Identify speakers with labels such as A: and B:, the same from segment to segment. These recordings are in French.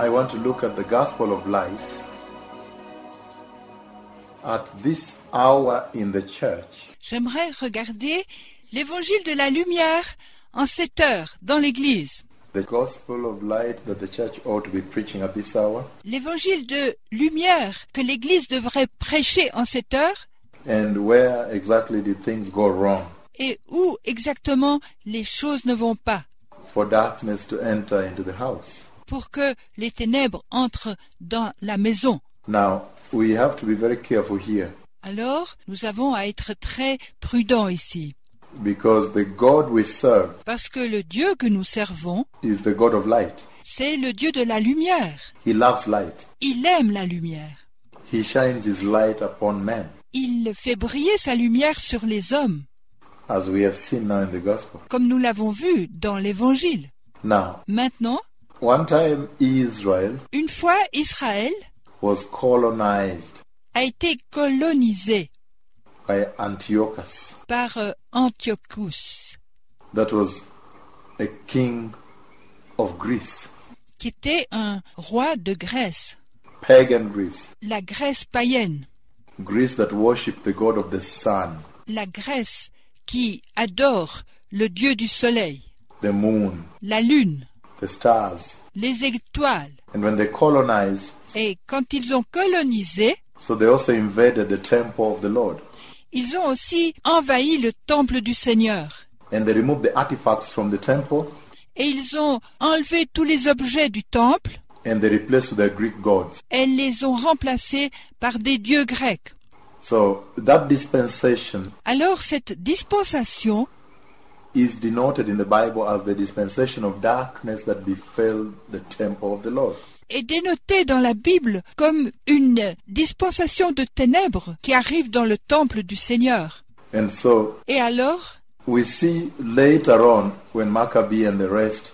A: I want to look at the gospel of light at this hour in the church.
B: J'aimerais regarder l'évangile de la lumière en cette heure dans l'église.
A: The gospel of light that the church ought to be preaching at this hour.
B: L'évangile de lumière que l'église devrait prêcher en cette heure.
A: And where exactly did things go wrong?
B: Et où exactement les choses ne vont pas.
A: For darkness to enter into the house.
B: Pour que les ténèbres entrent dans la maison.
A: Now, we have to be very careful here.
B: Alors, nous avons à être très prudents ici.
A: Because the God we serve
B: Parce que le Dieu que nous servons,
A: is the God of light.
B: c'est le Dieu de la lumière.
A: He loves light.
B: Il aime la lumière.
A: He shines his light upon men,
B: Il fait briller sa lumière sur les hommes,
A: as we have seen now in the gospel.
B: comme nous l'avons vu dans l'Évangile.
A: Now,
B: Maintenant,
A: one time Israel
B: une fois Israël
A: was colonized
B: a été colonisé
A: by Antiochus.
B: par Antiochus,
A: That was a king of Greece,
B: qui était un roi de Grèce,
A: pagan Greece,
B: la Grèce païenne,
A: Greece that worshipped the god of the sun,
B: la Grèce qui adore le dieu du soleil,
A: the moon,
B: la lune,
A: the stars.
B: les étoiles.
A: And when they colonized,
B: Et quand ils ont colonisé,
A: so they also invaded the temple of the Lord.
B: ils ont aussi envahi le temple du Seigneur.
A: And they removed the artifacts from the temple
B: Et ils ont enlevé tous les objets du temple
A: and they replaced with their Greek gods.
B: et les ont remplacés par des dieux grecs.
A: So that dispensation
B: Alors cette dispensation
A: is denoted in the Bible as the dispensation of darkness that befell the temple of the Lord.
B: est dénotée dans la Bible comme une dispensation de ténèbres qui arrive dans le temple du Seigneur.
A: And so
B: Et alors,
A: we see later on when Maccabee and the rest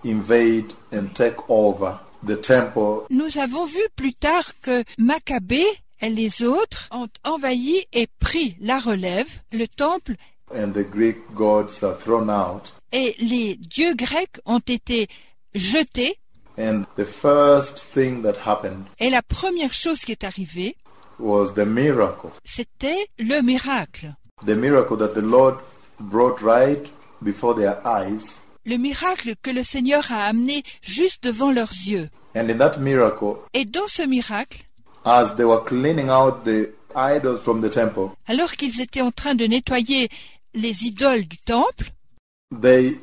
A: invade and take over the temple,
B: nous avons vu plus tard que Maccabée et les autres ont envahi et pris la relève, le temple,
A: and the Greek gods are thrown out.
B: et les dieux grecs ont été jetés.
A: And the first thing that happened
B: Et la première chose qui est arrivée,
A: was the miracle.
B: c'était le miracle.
A: The miracle that the Lord brought right before their eyes.
B: Le miracle que le Seigneur a amené juste devant leurs yeux.
A: And in that miracle,
B: Et dans ce miracle,
A: as they were cleaning out the idols from the temple,
B: alors qu'ils étaient en train de nettoyer les idoles du temple,
A: they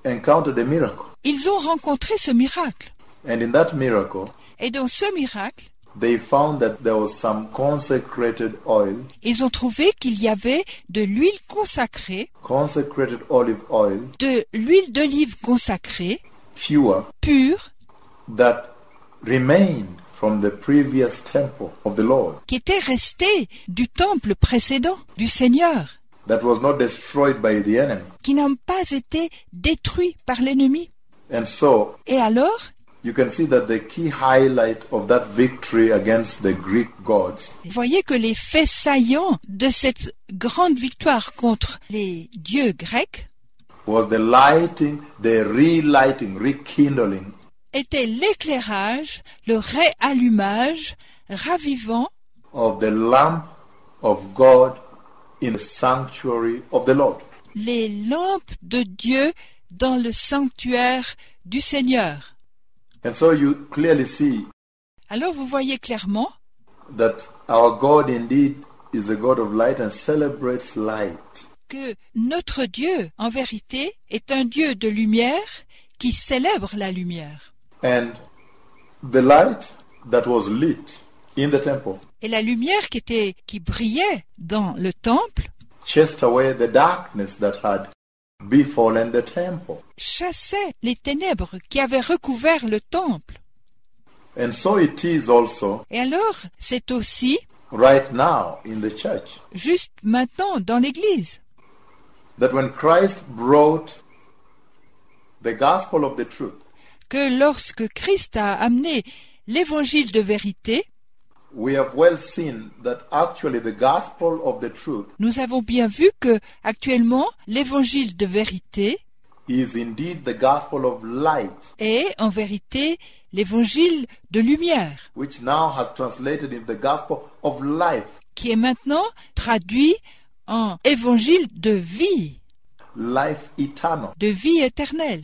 A: encountered a miracle.
B: ils ont rencontré ce miracle.
A: And in that miracle,
B: Et dans ce miracle,
A: they found that there was some consecrated oil,
B: ils ont trouvé qu'il y avait de l'huile consacrée,
A: consecrated olive oil,
B: de l'huile d'olive consacrée,
A: pure,
B: pure,
A: that remained from the previous temple of the Lord,
B: qui était restée du temple précédent, du Seigneur,
A: that was not destroyed by the enemy.
B: qui n'ont pas été détruits par l'ennemi.
A: And so,
B: Et alors,
A: you can see that the key highlight of that victory against the Greek gods
B: vous voyez que les faits saillants de cette grande victoire contre les dieux grecs
A: was the lighting, the relighting, rekindling
B: était l'éclairage, le réallumage ravivant
A: of the lamp of God in the sanctuary of the Lord.
B: les lampes de Dieu dans le sanctuaire du Seigneur.
A: And so you clearly see
B: Alors vous voyez clairement
A: that our God indeed is a God of light and celebrates light.
B: que notre Dieu, en vérité, est un Dieu de lumière qui célèbre la lumière.
A: And the light that was lit in the temple
B: Et la lumière qui brillait dans le temple
A: chased away the darkness that had befallen the temple.
B: chassait les ténèbres qui avaient recouvert le temple.
A: And so it is also
B: Et alors, c'est aussi,
A: right now in the church
B: juste maintenant dans l'Église,
A: that when Christ brought the gospel of the truth,
B: que lorsque Christ a amené l'évangile de vérité,
A: we have well seen that actually the gospel of the truth
B: nous avons bien vu que, actuellement, l'évangile de vérité
A: is indeed the gospel of light,
B: est en vérité l'évangile de lumière,
A: which now has translated into the gospel of life,
B: qui est maintenant traduit en évangile de vie éternelle.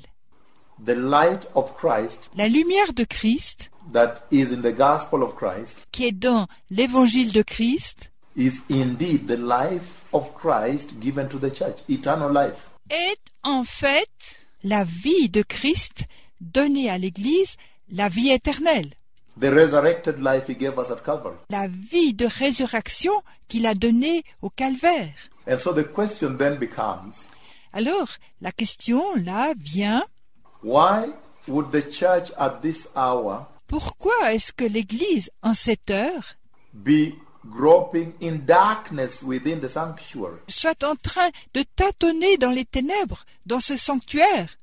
A: The light of Christ
B: La lumière de Christ,
A: that is in the gospel of Christ,
B: qui est dans l'évangile de Christ,
A: is indeed the life of Christ given to the church, eternal life.
B: Est en fait la vie de Christ donnée à l'Église, la vie éternelle.
A: The resurrected life he gave us at Calvary.
B: La vie de résurrection qu'il a donnée au Calvaire.
A: And so the question then becomes,
B: alors, la question là vient,
A: why would the church at this hour
B: pourquoi est-ce que l'Église, en cette heure,
A: be groping in darkness within the sanctuary?
B: Soit en train de tâtonner dans les ténèbres, dans ce sanctuaire?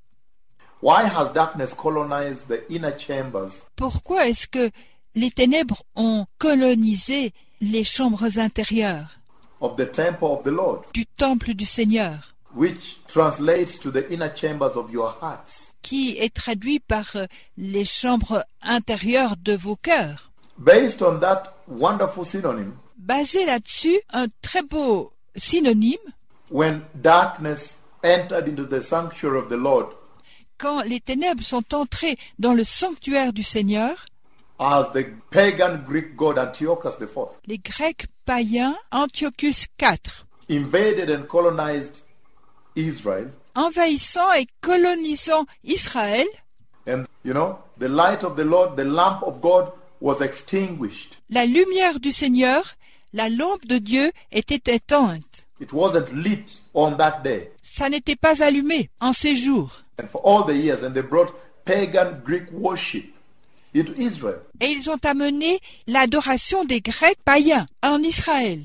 A: Why has darkness colonized the inner chambers?
B: Pourquoi est-ce que les ténèbres ont colonisé les chambres intérieures
A: of the temple of the Lord,
B: du temple du Seigneur,
A: which translates to the inner chambers of your hearts,
B: qui est traduit par les chambres intérieures de vos cœurs?
A: based on that wonderful synonym?
B: Basé là-dessus, un très beau synonyme,
A: When darkness entered into the sanctuary of the Lord,
B: quand les ténèbres sont entrées dans le sanctuaire du Seigneur,
A: as the pagan Greek god Antiochus IV
B: les Grecs païens, Antiochus IV,
A: invaded and colonized Israel,
B: envahissant et colonisant Israël,
A: and the light of the Lord, the lamp of God, was extinguished.
B: la lumière du Seigneur, la lampe de Dieu était éteinte.
A: It wasn't lit on that day.
B: Ça n'était pas allumé en ces jours.
A: And for all the years, and they brought pagan Greek worship into Israel.
B: Et ils ont amené l'adoration des Grecs païens en Israël.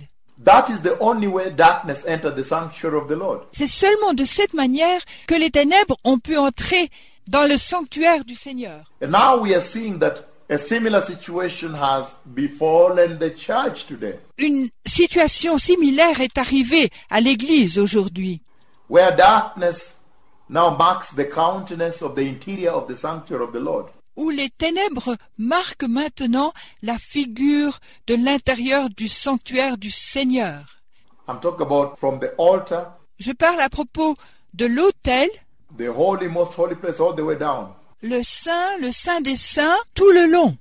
A: That is the only way darkness entered the sanctuary of the Lord.
B: C'est seulement de cette manière que les ténèbres ont pu entrer dans le sanctuaire du Seigneur.
A: And now we are seeing that a similar situation has befallen the church today,
B: Une situation similaire est arrivée à l'Église aujourd'hui,
A: where darkness now marks the countenance of the interior of the sanctuary of the Lord.
B: où les ténèbres marquent maintenant la figure de l'intérieur du sanctuaire du Seigneur.
A: I'm talking about from the altar,
B: Je parle à propos de l'autel,
A: the holy, most holy place, all the way down.
B: le Saint des Saints, tout le long.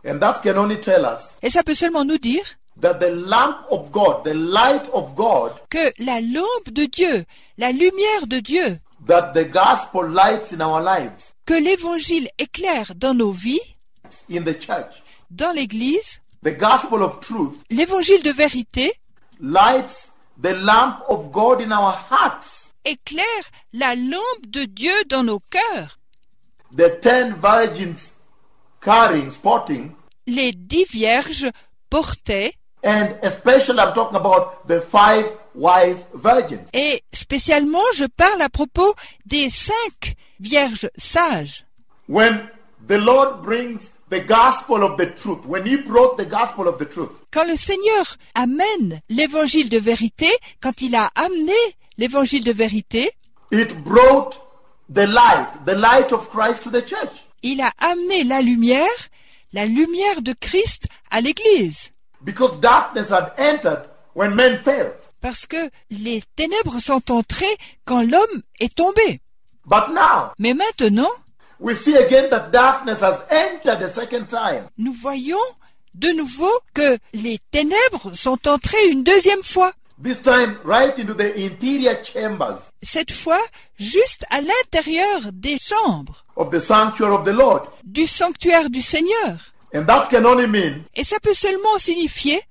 A: And that can only tell us
B: Et ça peut seulement nous dire
A: that the lamp of God, the light of God,
B: que la lampe de Dieu, la lumière de Dieu,
A: that the gospel lights in our lives,
B: que l'Évangile éclaire dans nos vies,
A: in the church,
B: dans l'Église,
A: the gospel of truth,
B: l'Évangile de vérité,
A: lights the lamp of God in our hearts.
B: éclaire la lampe de Dieu dans nos cœurs.
A: The 10 virgins carrying, sporting,
B: Les 10 vierges portaient,
A: and especially I'm talking about the 5 wise virgins.
B: et spécialement je parle à propos des 5 vierges sages.
A: When the Lord brings the gospel of the truth, when He brought the gospel of the truth,
B: Quand le Seigneur amène l'évangile de vérité, quand il a amené l'évangile de vérité,
A: it brought the light of Christ to the church.
B: il a amené la lumière de Christ à l'Église.
A: Because darkness had entered when men fell.
B: Parce que les ténèbres sont entrées quand l'homme est tombé.
A: But now,
B: Mais maintenant,
A: we see again that darkness has entered a second time.
B: nous voyons de nouveau que les ténèbres sont entrées une deuxième fois.
A: This time right into the interior chambers
B: Cette fois, juste à l'intérieur des chambres
A: of the sanctuary of the Lord.
B: du sanctuaire du Seigneur.
A: And that can only mean
B: Et ça peut seulement signifier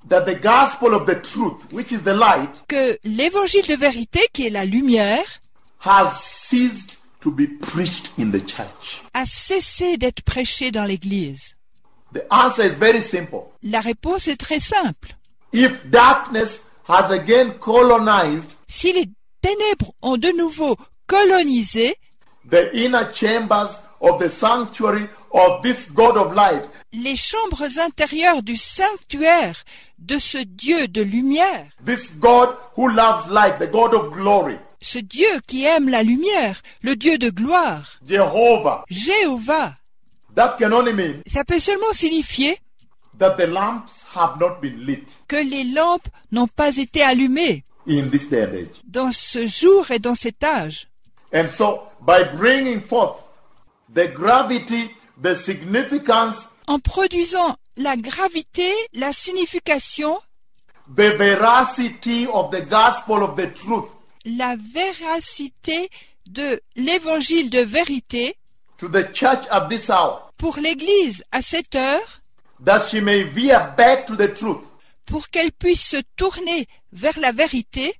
A: that the gospel of the truth, which is the light,
B: que l'évangile de vérité, qui est la lumière,
A: has ceased to be preached in the church.
B: a cessé d'être prêché dans l'Église.
A: The answer is very simple.
B: La réponse est très simple.
A: If darkness has again colonized
B: Si les ténèbres ont de nouveau colonisé
A: the inner chambers of the sanctuary of this God of light,
B: les chambres intérieures du sanctuaire de ce Dieu de lumière,
A: this God who loves light, the God of glory,
B: ce Dieu qui aime la lumière, le Dieu de gloire,
A: Jehovah.
B: Jéhovah.
A: That can only mean
B: Ça peut seulement signifier
A: that the lamps have not been lit
B: que les lampes n'ont pas été allumées
A: in this day and age.
B: dans ce jour et dans cet âge.
A: And so, by bringing forth the gravity, the significance,
B: En produisant la gravité, la signification,
A: the veracity of the gospel of the truth
B: la véracité de l'évangile de vérité
A: to the church at this hour,
B: pour l'Église à cette heure,
A: that she may veer back to the truth.
B: pour qu'elle puisse se tourner vers la vérité,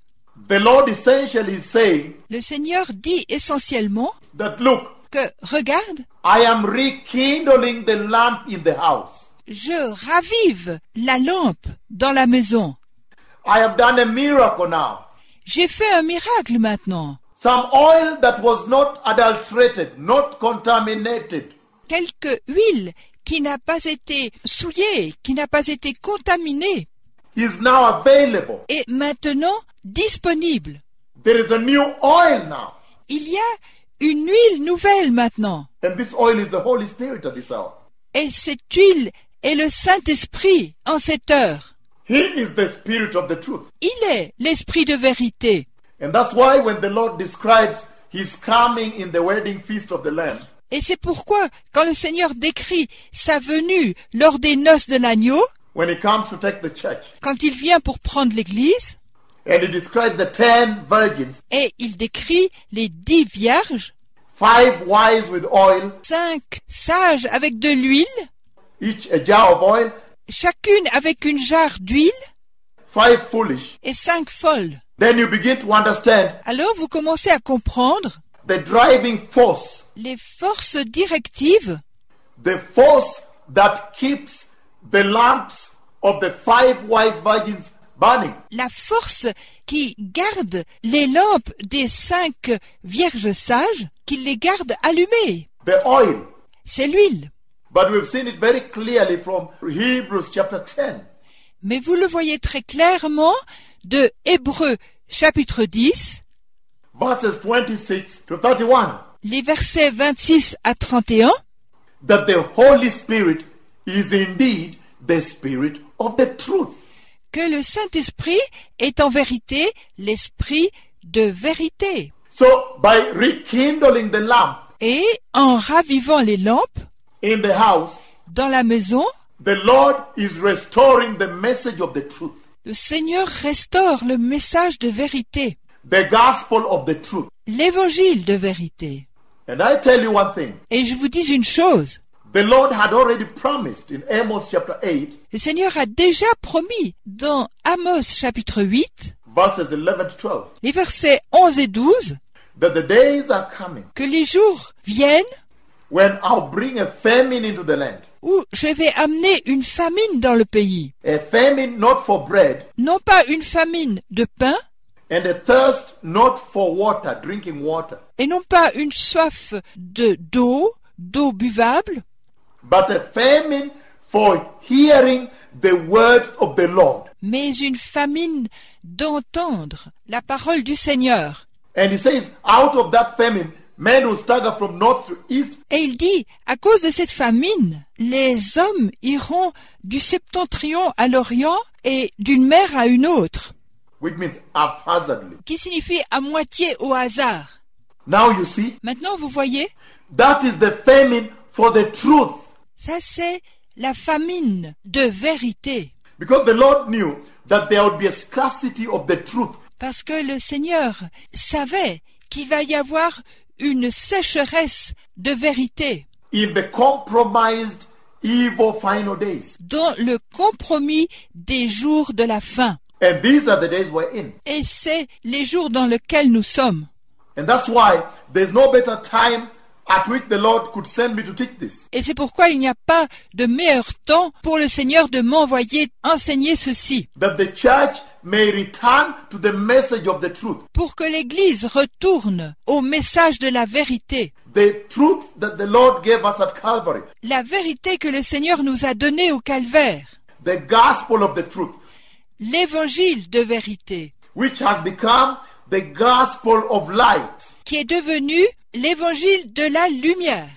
A: The Lord essentially is saying
B: le Seigneur dit essentiellement
A: that, look,
B: que, regarde,
A: I am rekindling the lamp in the house.
B: je ravive la lampe dans la maison.
A: I have done a miracle now.
B: J'ai fait un miracle maintenant.
A: Some oil that was not adulterated, not contaminated,
B: Quelque huile qui n'a pas été souillée, qui n'a pas été contaminée,
A: is now available.
B: est maintenant disponible.
A: There is a new oil now.
B: Il y a une huile nouvelle maintenant.
A: And this oil is the Holy Spirit at this hour.
B: Et cette huile est le Saint-Esprit en cette heure.
A: He is the Spirit of the truth.
B: Il est l'Esprit de vérité.
A: And that's why when the Lord describes his coming in the wedding feast of the Lamb,
B: Et c'est pourquoi, quand le Seigneur décrit sa venue lors des noces de l'agneau,
A: when he comes to take the church,
B: quand il vient pour prendre l'Église,
A: and he describes the 10 virgins,
B: et il décrit les 10 vierges,
A: 5 wise with oil,
B: 5 sages avec de l'huile,
A: each a jar of oil,
B: chacune avec une jarre d'huile,
A: 5 foolish.
B: et 5 folles.
A: Then you begin to understand
B: Alors vous commencez à comprendre
A: the driving force,
B: les forces directives,
A: the force that keeps the lamps of the 5 wise virgins burning.
B: la force qui garde les lampes des 5 vierges sages, qui les garde allumées.
A: The oil.
B: C'est l'huile.
A: But we've seen it very clearly from Hebrews chapter 10.
B: Mais vous le voyez très clairement de Hébreux chapitre 10,
A: Verses 26 to 31.
B: les versets 26 à 31,
A: That the Holy Spirit is indeed the Spirit of the truth.
B: que le Saint-Esprit est en vérité l'Esprit de vérité.
A: So by rekindling the lamp
B: Et en ravivant les lampes
A: in the house,
B: dans la maison,
A: the Lord is restoring the message of the truth.
B: le Seigneur restaure le message de vérité,
A: The gospel of the truth.
B: l'évangile de vérité.
A: And I tell you one thing.
B: Et je vous dis une chose,
A: The Lord had already promised in Amos chapter 8,
B: le Seigneur a déjà promis dans Amos chapitre 8,
A: verses 11 to 12,
B: les versets 11 et 12,
A: that the days are coming
B: que les jours viennent
A: when I'll bring a famine into the land.
B: où je vais amener une famine dans le pays.
A: A famine not for bread,
B: Non pas une famine de pain,
A: and a thirst not for water, drinking water,
B: et non pas une soif d'eau buvable,
A: but a famine for hearing the words of the Lord.
B: mais une famine d'entendre la parole du Seigneur.
A: And he says, out of that famine, men will stagger from north to east,
B: Et il dit, à cause de cette famine, les hommes iront du septentrion à l'orient et d'une mer à une autre,
A: which means haphazardly.
B: qui signifie à moitié au hasard.
A: Now you see,
B: Maintenant, vous voyez,
A: that is the famine for the truth.
B: ça c'est la famine de vérité.
A: Because the Lord knew that there would be a scarcity of the truth.
B: Parce que le Seigneur savait qu'il va y avoir une sécheresse de vérité
A: In the compromised, evil final days.
B: dans le compromis des jours de la fin.
A: And these are the days we're in.
B: Et c'est les jours dans lesquels nous sommes.
A: And that's why there's no better time at which the Lord could send me to teach this.
B: Et c'est pourquoi il n'y a pas de meilleur temps pour le Seigneur de m'envoyer enseigner ceci,
A: That the church may return to the message of the truth.
B: pour que l'Église retourne au message de la vérité.
A: The truth that the Lord gave us at Calvary.
B: La vérité que le Seigneur nous a donnée au calvaire.
A: The gospel of the truth.
B: L'évangile de vérité,
A: Which has become the gospel of light.
B: qui est devenu l'évangile de la lumière.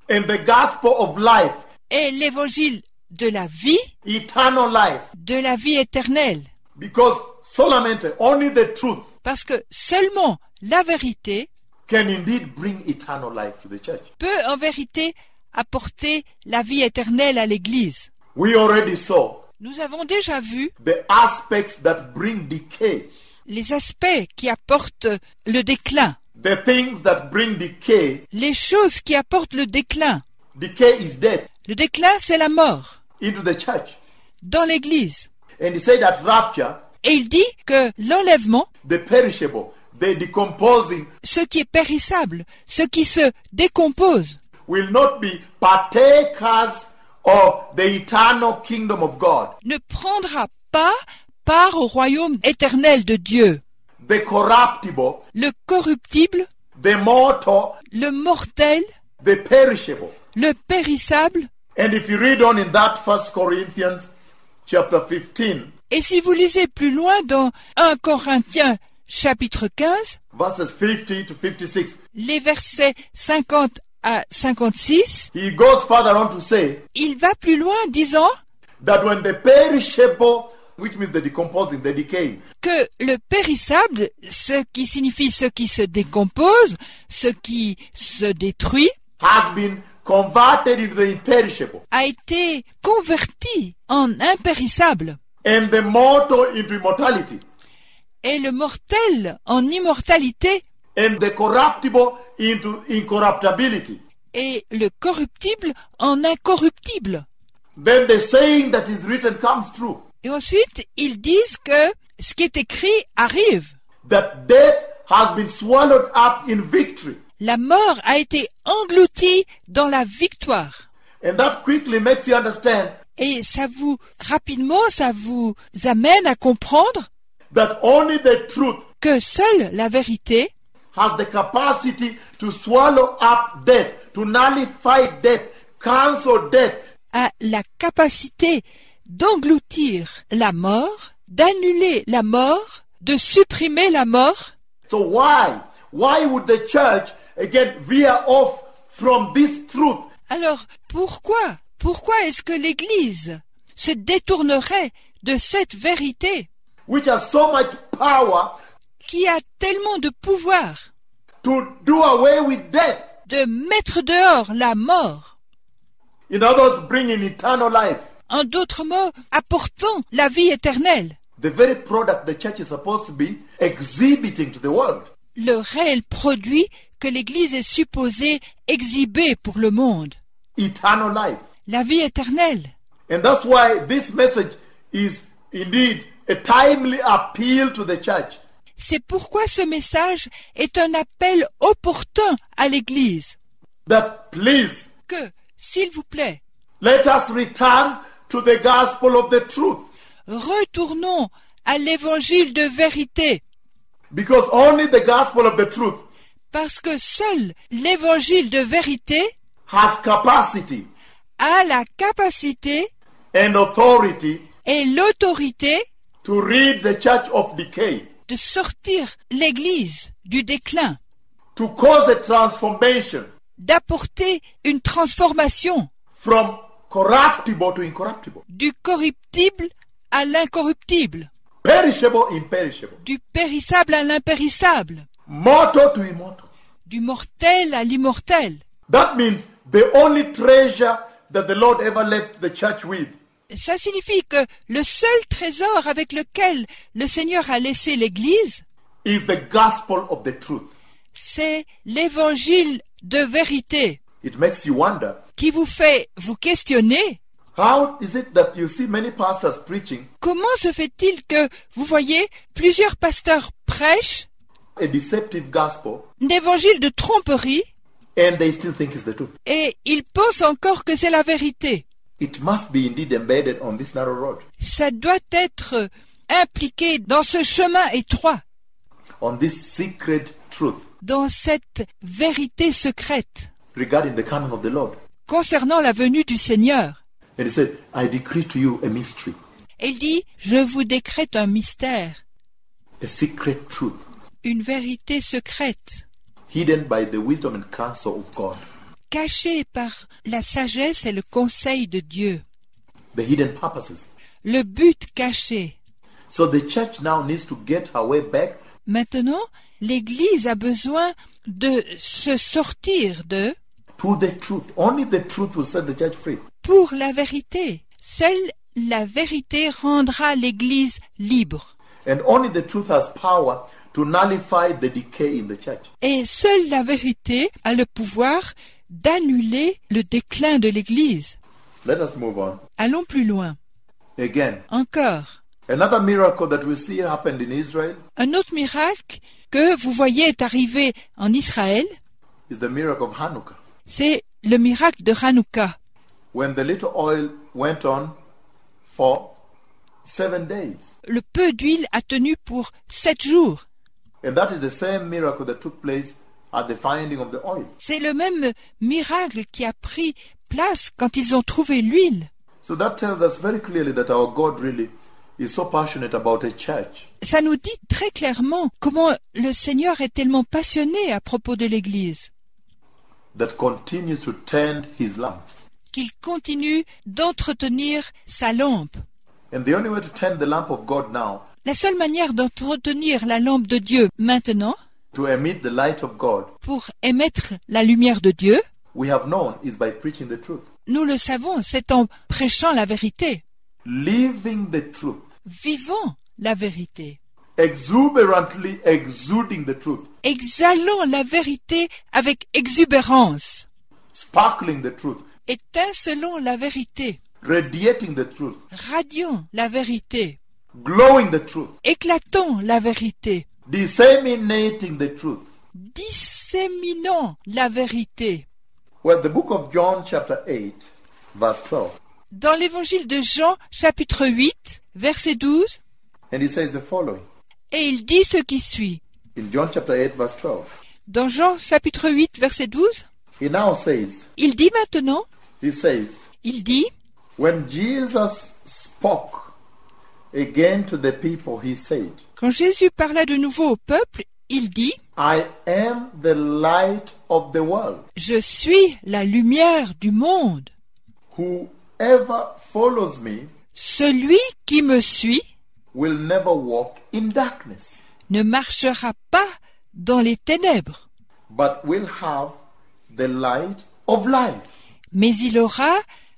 A: And the gospel of life,
B: Et l'évangile de la vie,
A: eternal life.
B: de la vie éternelle.
A: Because solamente, only the truth
B: Parce que seulement la vérité
A: can indeed bring eternal life to the church.
B: peut en vérité apporter la vie éternelle à l'Église.
A: We already saw
B: Nous avons déjà vu
A: the aspects that bring decay.
B: les aspects qui apportent le déclin,
A: The things that bring decay.
B: les choses qui apportent le déclin.
A: Decay is death
B: Le déclin, c'est la mort
A: into the church.
B: dans l'Église.
A: And he said that rapture,
B: Et il dit que l'enlèvement,
A: the perishable, the decomposing,
B: ce qui est périssable, ce qui se décompose,
A: will not be partakers of the eternal kingdom of God.
B: ne prendra pas part au royaume éternel de Dieu.
A: The corruptible,
B: Le corruptible,
A: the mortal,
B: le mortel,
A: the perishable.
B: le périssable.
A: And if you read on in that 1 Corinthians chapter 15,
B: Et si vous lisez plus loin dans 1 Corinthiens chapitre 15,
A: verses 50 to 56,
B: les versets 50 à 56,
A: he goes further on to say
B: il va plus loin disant
A: that when the perishable, which means the decomposing, the decaying,
B: que le périssable, ce qui signifie ce qui se décompose, ce qui se détruit,
A: has been converted into the imperishable,
B: a été converti en impérissable
A: and the mortal into immortality,
B: et le mortel en immortalité
A: and the corruptible into incorruptibility.
B: et le corruptible en incorruptible.
A: Then the saying that is written comes true,
B: Et ensuite, ils disent que ce qui est écrit arrive.
A: that death has been swallowed up in victory.
B: La mort a été engloutie dans la victoire.
A: And that quickly makes you understand
B: Et rapidement, ça vous amène à comprendre
A: that only the truth
B: que seule la vérité
A: has the capacity to swallow up death, to nullify death, cancel death,
B: a la capacité d'engloutir la mort, d'annuler la mort, de supprimer la mort.
A: So why would the church again veer off from this truth?
B: Alors, pourquoi est-ce que l'Église se détournerait de cette vérité
A: Which has so much power
B: qui a tellement de pouvoir
A: to do away with death.
B: de mettre dehors la mort?
A: In other words, bringing eternal life.
B: En d'autres mots, apportant la vie éternelle.
A: The very product the church is supposed to be exhibiting to the world.
B: Le réel produit que l'Église est supposée exhiber pour le monde.
A: Eternal life.
B: La vie éternelle.
A: And that's why this message is indeed a timely appeal to the church.
B: C'est pourquoi ce message est un appel opportun à l'Église.
A: That please,
B: Que, s'il vous plaît,
A: let us return to the gospel of the truth.
B: retournons à l'évangile de vérité,
A: Because only the gospel of the truth
B: parce que seul l'évangile de vérité
A: has capacity
B: a la capacité
A: and authority
B: et l'autorité
A: to rid the church of decay,
B: de sortir l'Église du déclin,
A: to cause a transformation
B: d'apporter une transformation
A: from corruptible to incorruptible,
B: du corruptible à l'incorruptible,
A: perishable, imperishable,
B: du périssable à l'impérissable,
A: mortal to immortal.
B: du mortel à l'immortel.
A: That means the only treasure that the Lord ever left the church with
B: Ça signifie que le seul trésor avec lequel le Seigneur a laissé l'Église,
A: is the gospel of the truth.
B: c'est l'évangile de vérité
A: It makes you wonder,
B: qui vous fait vous questionner.
A: how is it that you see many pastors preaching
B: Comment se fait-il que, vous voyez, plusieurs pasteurs prêchent
A: a deceptive gospel
B: un évangile de tromperie
A: and they still think it's the truth?
B: et ils pensent encore que c'est la vérité?
A: It must be indeed embedded on this narrow road,
B: Ça doit être impliqué dans ce chemin étroit,
A: on this secret truth
B: dans cette vérité secrète
A: regarding the coming of the Lord.
B: concernant la venue du Seigneur.
A: And he said, I decree to you a mystery,
B: Il dit, je vous décrète un mystère,
A: a secret truth.
B: une vérité secrète,
A: hidden by the wisdom and counsel of God.
B: cachée par la sagesse et le conseil de Dieu,
A: The hidden purposes.
B: le but caché.
A: So the church now needs to get her way back
B: Maintenant, l'Église a besoin de se sortir de
A: to the truth. Only the truth will set the church free.
B: pour la vérité. Seule la vérité rendra l'Église libre.
A: And only the truth has power to nullify the decay in the church.
B: Et seule la vérité a le pouvoir d'annuler le déclin de l'Église.
A: Let us move on.
B: Allons plus loin.
A: Again,
B: Encore.
A: another miracle that we see happened in Israel
B: Un autre miracle que vous voyez est arrivé en Israël,
A: is the miracle of Hanukkah.
B: c'est le miracle de Hanouka.
A: When the little oil went on for 7 days.
B: Le peu d'huile a tenu pour 7 jours.
A: And that is the same miracle that took place at the finding of the oil.
B: C'est le même miracle qui a pris place quand ils ont trouvé l'huile.
A: So that tells us very clearly that our God really is so passionate about a church
B: Ça nous dit très clairement comment le Seigneur est tellement passionné à propos de l'Église,
A: that continues to tend his lamp.
B: qu'il continue d'entretenir sa lampe.
A: And the only way to tend the lamp of God now,
B: La seule manière d'entretenir la lampe de Dieu maintenant,
A: to emit the light of God,
B: pour émettre la lumière de Dieu,
A: we have known is by preaching the truth.
B: nous le savons, c'est en prêchant la vérité,
A: Living the truth.
B: vivant la vérité,
A: Exuberantly exuding the truth.
B: exhalant la vérité avec exubérance,
A: Sparkling the truth.
B: étincelant la vérité,
A: Radiating the truth.
B: radiant la vérité,
A: Glowing the truth.
B: éclatant la vérité,
A: Disseminating the truth.
B: disséminant la vérité.
A: Well, the book of John chapter 8, verse 12.
B: Dans l'évangile de Jean, chapitre 8, verset 12,
A: And he says the following.
B: et il dit ce qui suit.
A: In John chapter 8, verse 12.
B: Dans Jean, chapitre 8, verset 12,
A: He now says,
B: il dit maintenant,
A: he says,
B: il dit,
A: when Jesus spoke again to the people, he said,
B: quand Jésus parla de nouveau au peuple, il dit,
A: I am the light of the world.
B: je suis la lumière du monde.
A: Whoever follows me
B: Celui qui me suit
A: will never walk in darkness,
B: ne marchera pas dans les ténèbres,
A: but will have the light of life.
B: mais il aura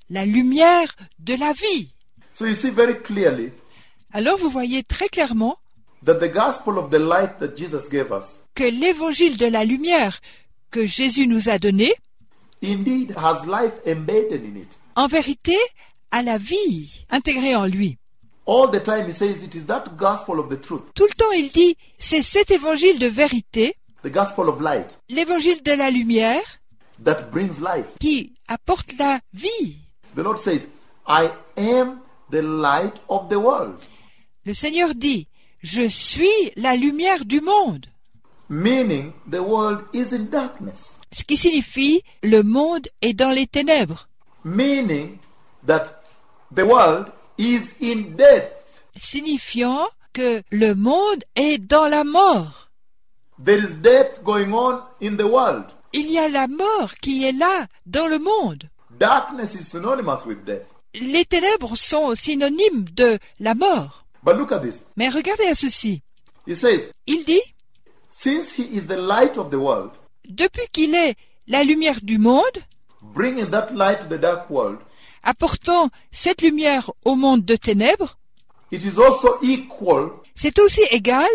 B: la lumière de la vie.
A: So you see very clearly
B: Alors vous voyez très clairement
A: that the gospel of the light that Jesus gave us
B: que l'évangile de la lumière que Jésus nous a donné,
A: indeed has life embedded in it.
B: en vérité, a la vie intégrée en lui.
A: All the time he says it is that gospel of the truth,
B: Tout le temps, il dit, c'est cet évangile de vérité,
A: the gospel of light,
B: l'évangile de la lumière,
A: that brings life.
B: qui apporte la vie.
A: The Lord says, I am the light of the world.
B: Le Seigneur dit, je suis la lumière du monde,
A: Meaning the world is in darkness.
B: ce qui signifie le monde est dans les ténèbres,
A: Meaning that the world is in death.
B: signifiant que le monde est dans la mort.
A: There is death going on in the world.
B: Il y a la mort qui est là dans le monde.
A: Darkness is synonymous with death.
B: Les ténèbres sont synonymes de la mort.
A: But look at this.
B: Mais regardez à ceci.
A: He says,
B: Il dit,
A: since he is the light of the world,
B: depuis qu'il est la lumière du monde,
A: bringing that light to the dark world,
B: apportant cette lumière au monde de ténèbres,
A: it is also equal
B: c'est aussi égal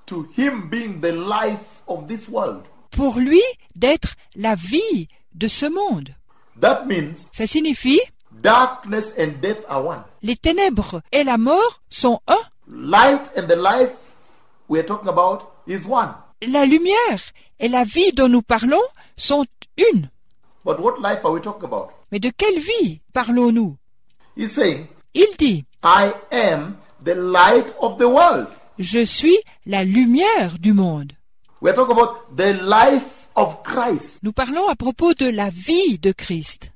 A: to him being the life of this world.
B: pour lui d'être la vie de ce monde.
A: That means
B: Ça signifie,
A: darkness and death are one.
B: les ténèbres et la mort sont un.
A: Light and the life we are talking about is one.
B: La lumière et la vie dont nous parlons sont une.
A: But what life are we talking about?
B: Mais de quelle vie parlons-nous?
A: He's saying,
B: Il dit,
A: I am the light of the world.
B: je suis la lumière du monde.
A: We are talking about the life of Christ.
B: Nous parlons à propos de la vie de Christ.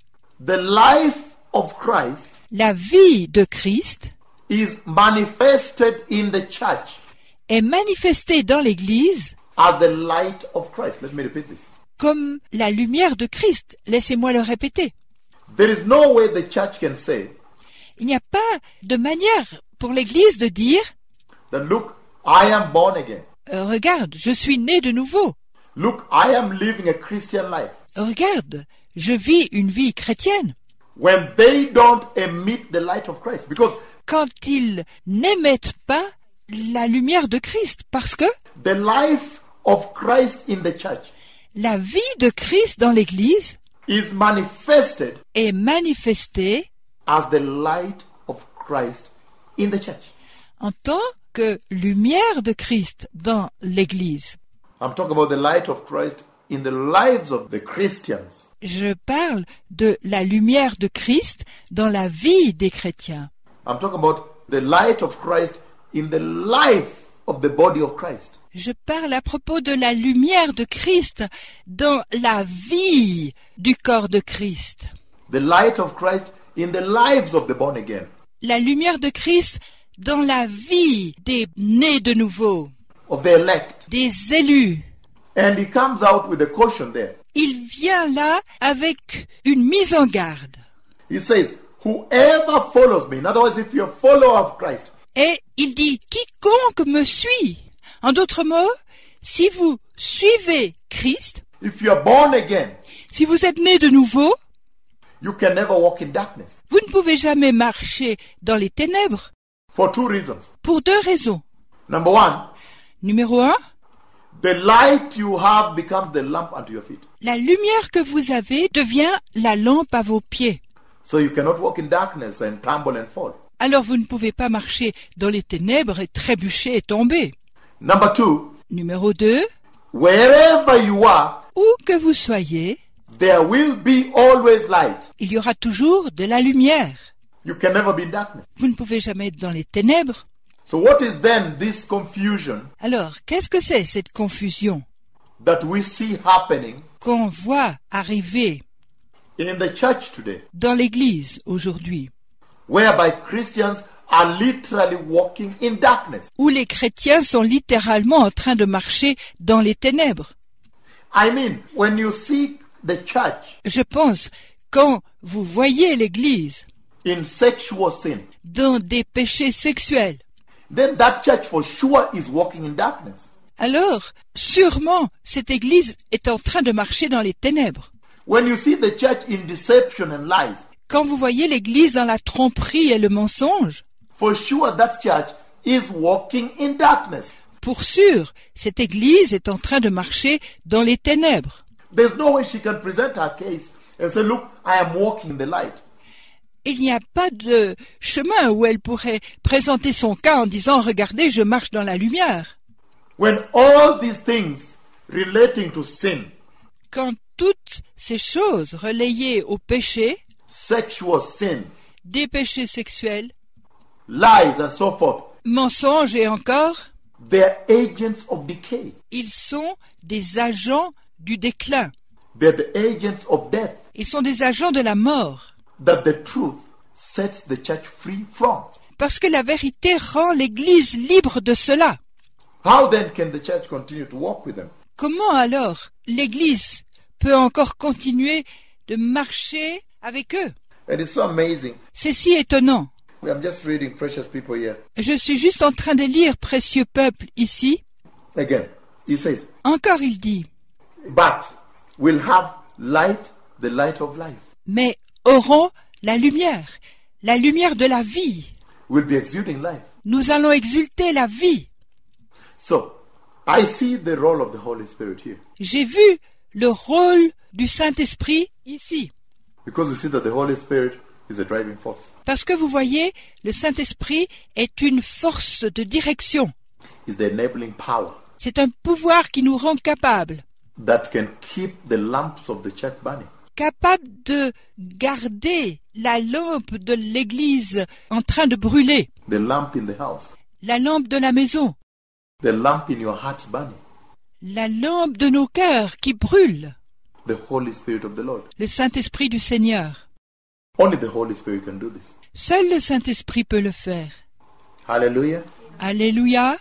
A: The life of Christ
B: La vie de Christ
A: is manifested in the church.
B: est manifesté dans l'Église
A: as the light of Christ. Let me repeat this.
B: comme la lumière de Christ. Laissez-moi le répéter.
A: There is no way the church can say
B: Il n'y a pas de manière pour l'Église de dire
A: that, look, I am born again.
B: Regarde, je suis né de nouveau.
A: Look, I am living a Christian life.
B: Regarde, je vis une vie chrétienne.
A: When they don't emit the light of Christ. Because
B: Quand ils n'émettent pas la lumière de Christ, parce que
A: the life of Christ in the church
B: la vie de Christ dans l'Église
A: is manifested
B: est manifestée
A: as the light of Christ in the church.
B: en tant que lumière de Christ dans l'Église.
A: I'm talking about the light of Christ in the lives of the Christians.
B: Je parle de la lumière de Christ dans la vie des chrétiens.
A: I'm talking about the light of Christ in the life of the body of Christ.
B: Je parle à propos de la lumière de Christ dans la vie du corps de Christ.
A: The light of Christ in the lives of the born again.
B: La lumière de Christ dans la vie des nés de nouveau,
A: Of the elect.
B: des élus.
A: And he comes out with a caution there.
B: Il vient là avec une mise en garde.
A: He says, whoever follows me, in other words, if you're a follower of Christ,
B: Et il dit, quiconque me suit. En d'autres mots, si vous suivez Christ,
A: if you're born again,
B: si vous êtes né de nouveau,
A: you can never walk in darkness.
B: vous ne pouvez jamais marcher dans les ténèbres
A: For two reasons.
B: pour deux raisons.
A: Number one,
B: Numéro 1,
A: the light you have becomes the lamp unto your feet.
B: la lumière que vous avez devient la lampe à vos pieds.
A: So you cannot walk in darkness and tumble and fall.
B: Alors vous ne pouvez pas marcher dans les ténèbres et trébucher et tomber.
A: Number two,
B: Numéro 2,
A: wherever you are,
B: où que vous soyez,
A: there will be always light.
B: il y aura toujours de la lumière.
A: You can never be in darkness.
B: Vous ne pouvez jamais être dans les ténèbres.
A: So what is then this confusion
B: Alors, qu'est-ce que c'est cette confusion
A: that we see happening
B: qu'on voit arriver
A: in the church today,
B: dans l'Église aujourd'hui,
A: whereby Christians are literally walking in darkness?
B: où les chrétiens sont littéralement en train de marcher dans les ténèbres?
A: I mean, when you see the church
B: Je pense, quand vous voyez l'Église
A: in sexual sin,
B: dans des péchés sexuels,
A: then that church for sure is walking in darkness.
B: alors sûrement cette Église est en train de marcher dans les ténèbres.
A: When you see the church in deception and lies,
B: Quand vous voyez l'Église dans la tromperie et le mensonge,
A: for sure that church is walking in darkness.
B: pour sûr, cette Église est en train de marcher dans les ténèbres.
A: There's no way she can present her case and say, look, I am walking in the light.
B: Il n'y a pas de chemin où elle pourrait présenter son cas en disant « Regardez, je marche dans la lumière ».
A: When all these things relating to sin,
B: Quand toutes ces choses relayées au péché,
A: sexual sin,
B: des péchés sexuels,
A: lies and so forth,
B: mensonges et encore,
A: they're agents of decay.
B: ils sont des agents du déclin.
A: They're the agents of death
B: Ils sont des agents de la mort.
A: that the truth sets the church free from.
B: Parce que la vérité rend l'Église libre de cela.
A: How then can the church continue to walk with them?
B: Comment alors l'Église peut encore continuer de marcher avec eux?
A: And it's so amazing.
B: C'est si étonnant.
A: I'm just reading Precious People here.
B: Je suis juste en train de lire Précieux peuple ici.
A: Again, he says,
B: Encore il dit,
A: but we'll have light, the light of life.
B: mais auront la lumière de la vie.
A: We'll be exuding life.
B: Nous allons exulter la vie.
A: So, I see the role of the Holy Spirit here.
B: J'ai vu le rôle du Saint-Esprit ici.
A: Because we see that the Holy Spirit is a driving force.
B: Parce que vous voyez, le Saint-Esprit est une force de direction.
A: It's the enabling power
B: C'est un pouvoir qui nous rend capables.
A: that can keep the lamps of the church burning.
B: Capable de garder la lampe de l'Église en train de brûler,
A: The lamp in the house.
B: la lampe de la maison,
A: The lamp in your heart burning.
B: la lampe de nos cœurs qui brûle,
A: The Holy Spirit of the Lord.
B: le Saint-Esprit du Seigneur.
A: Only the Holy Spirit can do this.
B: Seul le Saint-Esprit peut le faire.
A: Hallelujah.
B: Alléluia.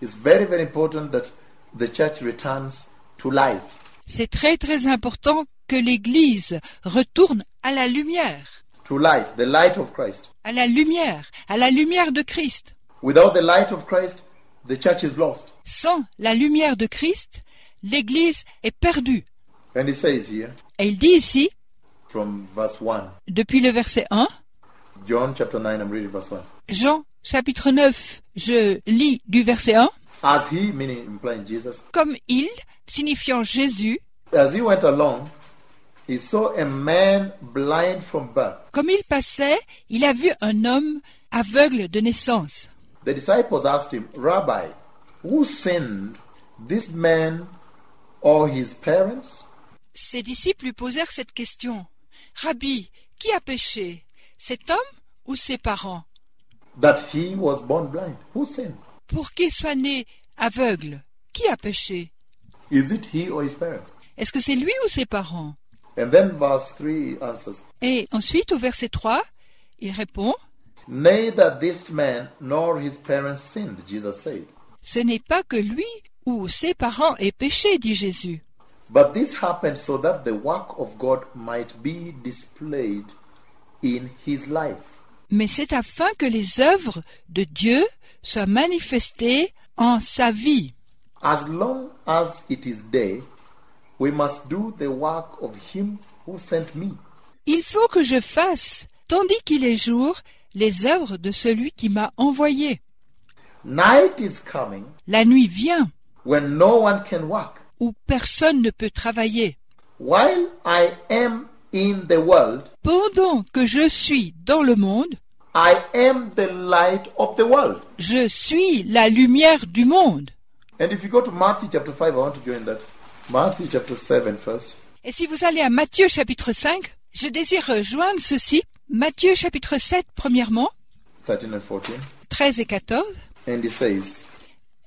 A: It's very, very important that the church returns to light.
B: C'est très très important que l'Église retourne à la lumière,
A: To light, the light of Christ.
B: à la lumière de Christ.
A: Without the light of Christ, the church is lost.
B: Sans la lumière de Christ, l'Église est perdue.
A: And he says here,
B: Et il dit ici,
A: from verse 1,
B: depuis le verset 1,
A: John chapter 9, I'm reading verse 1.
B: Jean chapitre 9, je lis du verset 1,
A: As he, meaning implying Jesus,
B: comme il, signifiant Jésus,
A: as he went along, he saw a man blind from birth.
B: comme il passait, il a vu un homme aveugle de naissance.
A: The disciples asked him, Rabbi, who sinned, this man or his parents?
B: Ses disciples lui posèrent cette question. Rabbi, qui a péché, cet homme ou ses parents,
A: That he was born blind. Who sinned?
B: pour qu'il soit né aveugle? Qui a péché?
A: Is it he or his parents?
B: Est-ce que c'est lui ou ses parents?
A: And then verse 3 answers,
B: Et ensuite, au verset 3, il répond,
A: Neither this man nor his parents sinned, Jesus said.
B: ce n'est pas que lui ou ses parents aient péché, dit Jésus.
A: But this happened so that the work of God might be displayed in his life.
B: Mais c'est afin que les œuvres de Dieu soient manifestées en sa vie.
A: As long as it is day, we must do the work of him who sent me.
B: Il faut que je fasse, tandis qu'il est jour, les œuvres de celui qui m'a envoyé.
A: Night is coming
B: La nuit vient,
A: when no one can work.
B: où personne ne peut travailler.
A: While I am in the world,
B: Pendant que je suis dans le monde,
A: I am the light of the world.
B: je suis la lumière du monde.
A: And if you go to Matthew chapter 5, I want to join that. Matthew chapter 7 first.
B: Et si vous allez à Matthieu chapitre 5, je désire rejoindre ceci. Matthieu chapitre 7, premièrement,
A: 13 and 14.
B: 13 et 14.
A: And he says,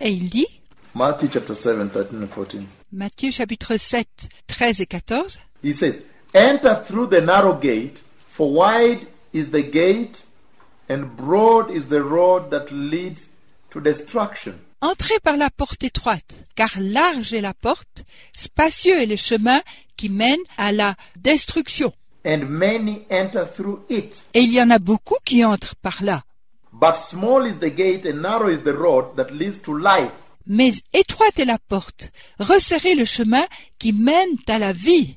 B: Et il dit,
A: Matthew chapter 7, 13 and 14.
B: Matthieu chapitre 7, 13 et 14,
A: He says, Enter through the narrow gate, for wide is the gate, and broad is the road that leads to destruction.
B: entrez par la porte étroite, car large est la porte, spacieux est le chemin qui mène à la destruction.
A: And many enter through it.
B: Et il y en a beaucoup qui entrent par là.
A: But small is the gate, and narrow is the road that leads to life.
B: Mais étroite est la porte, resserrez le chemin qui mène à la vie,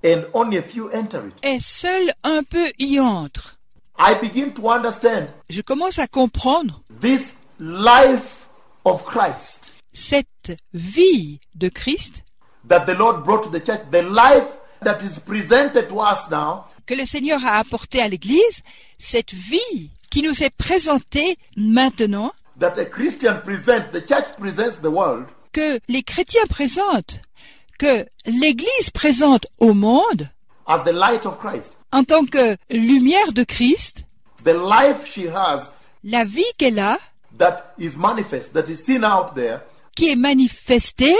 A: And only a few enter it.
B: et seul un peu y entre.
A: I begin to understand
B: Je commence à comprendre
A: this life of Christ
B: cette vie de Christ
A: that the Lord brought to the church, the life that is presented to us now,
B: que le Seigneur a apportée à l'Église, cette vie qui nous est présentée maintenant,
A: that a Christian presents, the church presents the world,
B: que les chrétiens présentent, que l'Église présente au monde
A: as the light of Christ.
B: en tant que lumière de Christ,
A: The life she has
B: la vie qu'elle a,
A: that is manifest, that is seen out there,
B: qui est manifestée,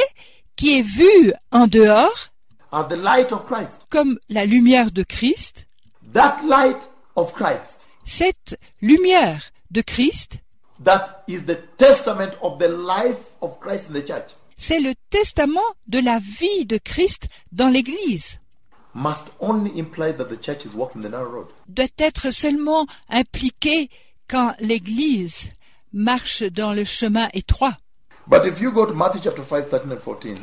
B: qui est vue en dehors,
A: as the light of Christ.
B: comme la lumière de Christ,
A: That light of Christ,
B: cette lumière de Christ,
A: that is the testament of the life of Christ in the church,
B: c'est le testament de la vie de Christ dans l'Église.
A: must only imply that the church is walking the narrow road.
B: Doit être seulement impliqué quand l'Église marche dans le chemin étroit.
A: But if you go to Matthew chapter 5, 13 and 14,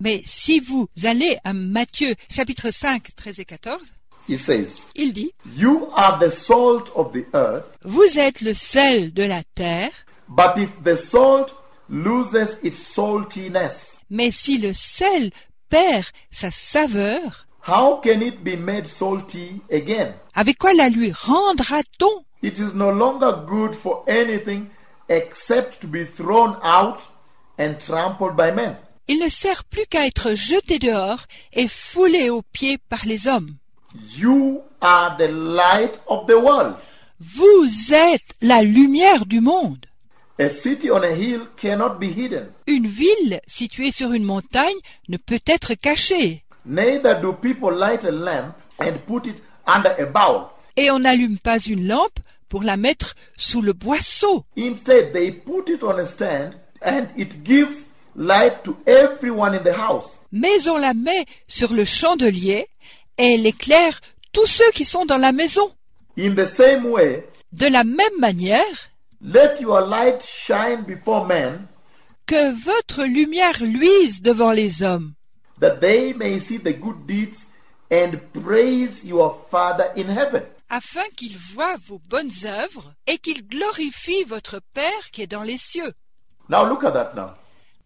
B: Mais si vous allez à Matthieu chapitre 5, 13 et 14,
A: it says,
B: il dit,
A: You are the salt of the earth,
B: vous êtes le sel de la terre,
A: but if the salt loses its saltiness,
B: mais si le sel perd sa saveur,
A: how can it be made salty again?
B: avec quoi la lui rendra-t-on?
A: It is no longer good for anything except to be thrown out and trampled by men.
B: Il ne sert plus qu'à être jeté dehors et foulé aux pieds par les hommes.
A: You are the light of the world.
B: Vous êtes la lumière du monde.
A: A city on a hill cannot be hidden.
B: Une ville située sur une montagne ne peut être cachée.
A: Neither do people light a lamp and put it under a bowl.
B: Et on n'allume pas une lampe pour la mettre sous le boisseau.
A: Instead, they put it on a stand and it gives light to everyone in the house.
B: Mais on la met sur le chandelier et elle éclaire tous ceux qui sont dans la maison.
A: In the same way,
B: De la même manière,
A: let your light shine before men,
B: que votre lumière luise devant les hommes,
A: that they may see the good deeds and praise your Father in heaven.
B: afin qu'ils voient vos bonnes œuvres et qu'ils glorifient votre Père qui est dans les cieux.
A: Now look at that now.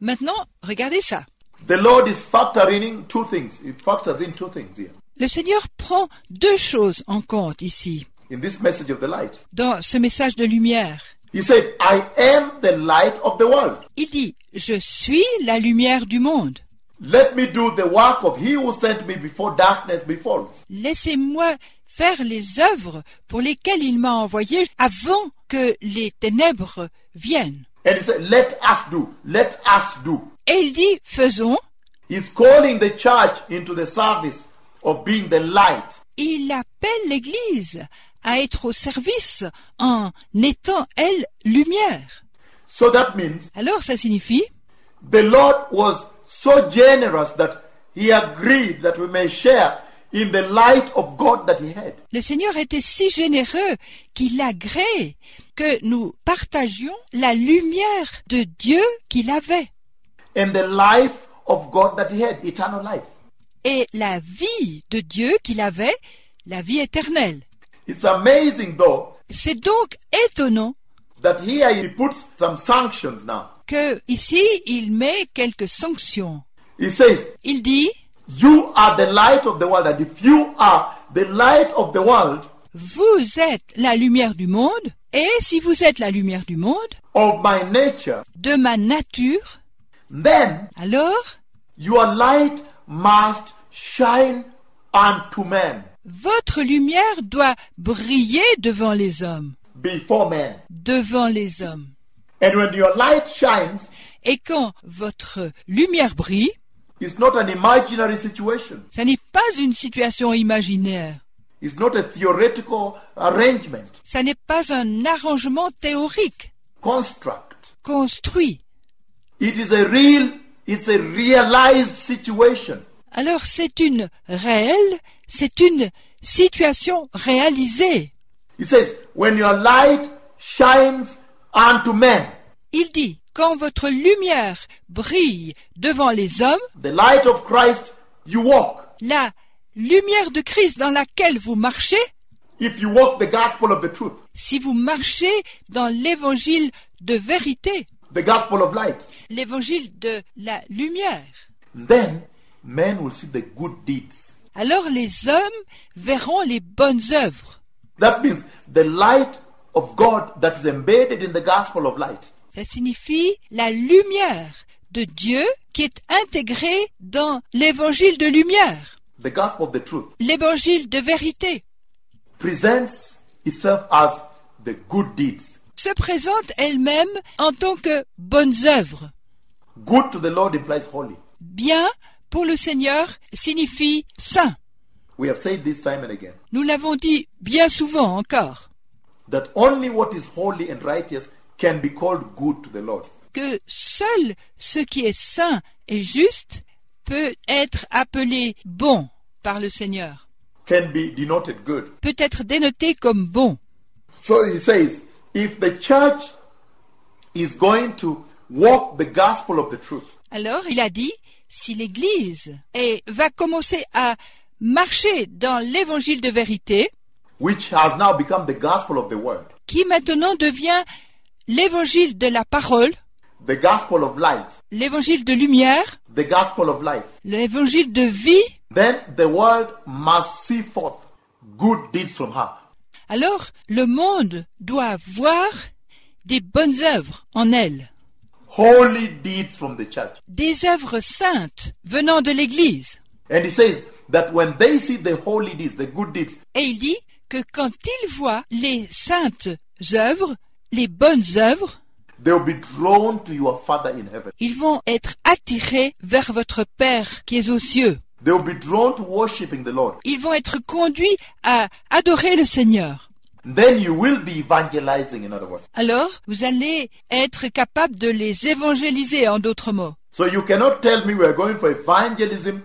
B: Maintenant, regardez ça.
A: The Lord is factoring in two things. It factors in two things here
B: Le Seigneur prend deux choses en compte ici,
A: in this message of the light.
B: dans ce message de lumière.
A: He said, I am the light of the world.
B: Il dit, je suis la lumière du monde.
A: Let me do the work of he who sent me before darkness befalls.
B: Laissez-moi faire les œuvres pour lesquelles il m'a envoyé avant que les ténèbres viennent.
A: And he said, let us do.
B: Et il dit, faisons.
A: He's calling the church into the service of being the light.
B: Il appelle l'Église à être au service en étant, elle, lumière.
A: So that means
B: Alors ça signifie,
A: the Lord was so generous that he agreed that we may share in the light of God that he had.
B: le Seigneur était si généreux qu'il agrée que nous partagions la lumière de Dieu qu'il avait
A: And the life of God that he had, eternal life.
B: et la vie de Dieu qu'il avait, la vie éternelle.
A: It's amazing though
B: C'est donc étonnant
A: that here he puts some sanctions now.
B: que ici il met quelques sanctions.
A: He says,
B: Il dit,
A: you are the light of the world, and if you are the light of the world,
B: vous êtes la lumière du monde, et si vous êtes la lumière du monde,
A: of my nature,
B: de ma nature,
A: then
B: alors
A: your light must shine unto men,
B: votre lumière doit briller devant les hommes,
A: before men.
B: devant les hommes.
A: And when your light shines,
B: Et quand votre lumière brille,
A: it's not an imaginary situation.
B: ça n'est pas une situation imaginaire,
A: It's not a theoretical arrangement,
B: ça n'est pas un arrangement théorique,
A: construct.
B: construit.
A: It's a realized situation.
B: Alors c'est une réelle, c'est une situation réalisée.
A: He says, when your light shines unto men,
B: Il dit, quand votre lumière brille devant les hommes,
A: the light of Christ, you walk.
B: la lumière de Christ dans laquelle vous marchez,
A: If you walk the gospel of the truth,
B: si vous marchez dans l'évangile de vérité,
A: the gospel of light,
B: l'évangile de la lumière,
A: then men will see the good deeds.
B: alors les hommes verront les bonnes œuvres.
A: That means the light of God that is embedded in the gospel of light.
B: Ça signifie la lumière de Dieu qui est intégrée dans l'évangile de lumière,
A: The gospel of the truth
B: l'évangile de vérité,
A: presents itself as the good deeds.
B: se présente elle-même en tant que bonnes œuvres.
A: Good to the Lord implies holy.
B: Bien pour le Seigneur signifie saint.
A: We have said this time and again,
B: Nous l'avons dit bien souvent encore,
A: that only what is holy and righteous can be called good to the Lord.
B: que seul ce qui est saint et juste peut être appelé bon par le Seigneur,
A: Can be denoted good.
B: peut être dénoté comme bon.
A: So he says, if the church is going to walk the gospel of the truth,
B: Alors il a dit, si l'Église va commencer à marcher dans l'évangile de vérité,
A: which has now become the gospel of the word,
B: qui maintenant devient l'évangile de la parole,
A: the gospel of light,
B: l'évangile de lumière,
A: the gospel of life,
B: l'évangile de vie,
A: then the world must see forth good deeds from her.
B: alors le monde doit voir des bonnes œuvres en elle,
A: Holy deeds from the church.
B: des œuvres saintes venant de l'Église.
A: And he says that when they see the holy deeds, the good deeds,
B: Et il dit que quand ils voient les saintes œuvres, les bonnes œuvres,
A: they will be drawn to your Father in heaven.
B: ils vont être attirés vers votre Père qui est aux cieux.
A: They will be drawn to worshiping the Lord.
B: Ils vont être conduits à adorer le Seigneur.
A: then you will be evangelizing, in other words.
B: alors vous allez être capable de les évangéliser, en d'autres mots.
A: So you cannot tell me we are going for evangelism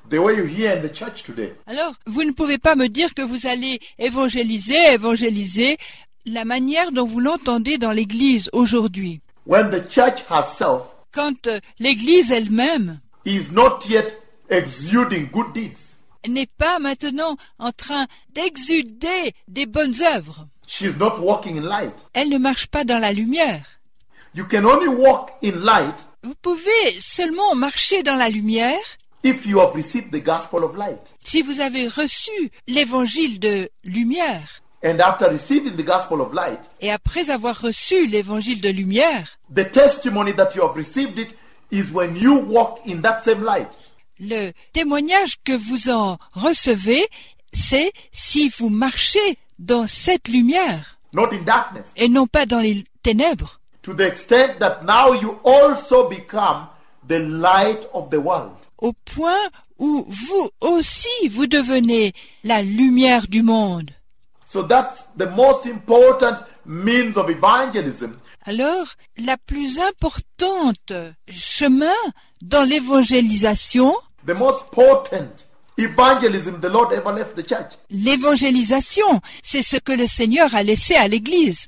A: the way you hear in the church today.
B: Alors, vous ne pouvez pas me dire que vous allez évangéliser la manière dont vous l'entendez dans l'Église aujourd'hui.
A: When the church herself
B: Quand l'Église elle-même
A: is not yet exuding good deeds.
B: n'est pas maintenant en train d'exuder des bonnes œuvres.
A: She's not walking in light.
B: Elle ne marche pas dans la lumière.
A: You can only walk in light
B: Vous pouvez seulement marcher dans la lumière
A: if you have received the gospel of light.
B: si vous avez reçu l'évangile de lumière.
A: And after receiving the gospel of light,
B: Et après avoir reçu l'évangile de lumière,
A: the testimony that you have received it is when you walk in that same light.
B: le témoignage que vous en recevez, c'est si vous marchez dans cette lumière
A: Not in darkness.
B: et non pas dans les ténèbres,
A: To the extent that now you also become the light of the world.
B: au point où vous aussi vous devenez la lumière du monde.
A: So that's the most important means of evangelism.
B: Alors, la plus importante chemin dans l'évangélisation,
A: The most potent evangelism the Lord ever left the church.
B: l'évangélisation, c'est ce que le Seigneur a laissé à l'Église.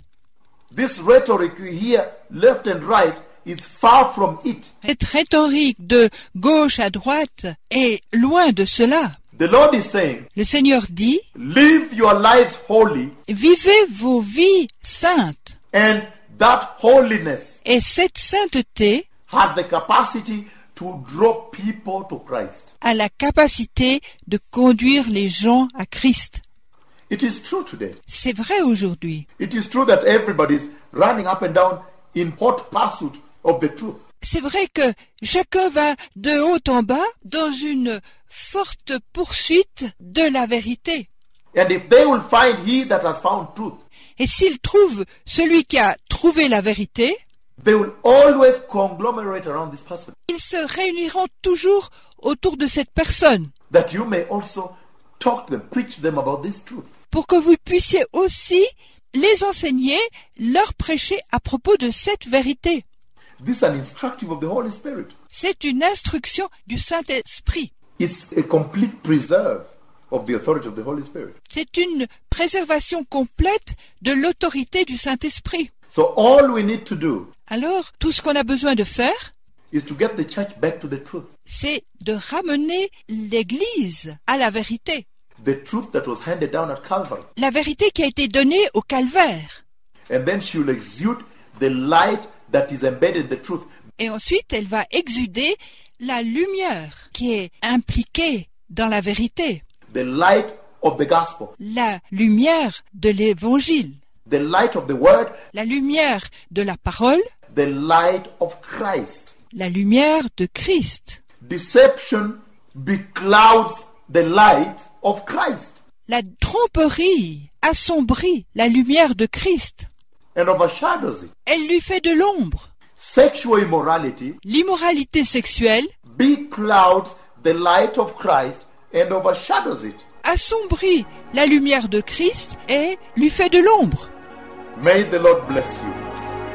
A: This rhetoric you hear left and right is far from it.
B: Cette rhétorique de gauche à droite est loin de cela.
A: The Lord is saying,
B: Le Seigneur dit,
A: live your lives holy,
B: vivez vos vies saintes.
A: and that holiness
B: Et cette sainteté
A: has the capacity to draw people to Christ.
B: a la capacité de conduire les gens à Christ.
A: It is true today.
B: C'est vrai aujourd'hui.
A: It is true that everybody is running up and down in hot pursuit of the truth.
B: C'est vrai que chacun va de haut en bas dans une forte poursuite de la vérité.
A: And if they will find he that has found truth,
B: Et s'ils trouvent celui qui a trouvé la vérité,
A: they will always conglomerate around this person,
B: ils se réuniront toujours autour de cette personne
A: that you may also talk to them, preach to them about this truth.
B: pour que vous puissiez aussi les enseigner, leur prêcher à propos de cette vérité.
A: This is an instructive of the Holy Spirit.
B: C'est une instruction du Saint-Esprit.
A: It's a complete preserve of the authority of the Holy Spirit.
B: C'est une préservation complète de l'autorité du Saint-Esprit.
A: So all we need to do
B: Alors, tout ce qu'on a besoin de faire,
A: is to get the church back to the truth.
B: c'est de ramener l'Église à la vérité.
A: The truth that was handed down at Calvary.
B: La vérité qui a été donnée au calvaire.
A: And then she will exude the light that is embedded in the truth.
B: Et ensuite, elle va exuder la lumière qui est impliquée dans la vérité.
A: The light of the gospel.
B: La lumière de l'Évangile.
A: The light of the word.
B: La lumière de la parole.
A: The light of Christ.
B: La lumière de Christ.
A: Deception beclouds the light of Christ.
B: La tromperie assombrit la lumière de Christ.
A: And overshadows it.
B: Elle lui fait de l'ombre.
A: Sexual immorality
B: L'immoralité sexuelle
A: beclouds the light of Christ and overshadows it.
B: assombrit la lumière de Christ et lui fait de l'ombre.
A: May the Lord bless you.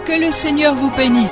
B: Que le Seigneur vous bénisse.